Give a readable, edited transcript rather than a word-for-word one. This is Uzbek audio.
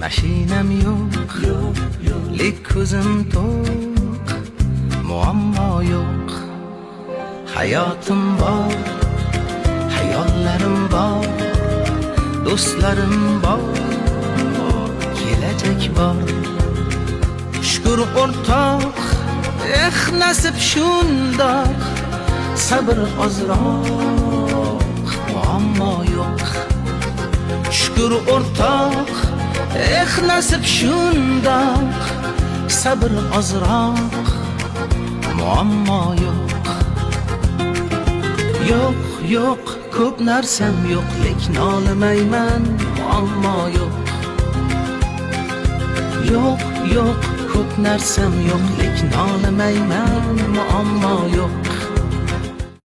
Mashinam yo'q, lek ko'zim to'q, muammo yo'q. Hayotim bor, hayollarim bor, do'stlarim bor, kelajak bor. Shukr o'rtoq, nasib shundoq, sabr ozroq, muammo yo'q. Shukr o'rtoq, nasib shundoq, sabr ozroq, muammo yo'q. Yo'q, yo'q, ko'p narsam yo'q, lekin nolimayman, muammo yo'q. Yo'q, yo'q, ko'p narsam yo'q, lekin nolimayman, muammo yo'q.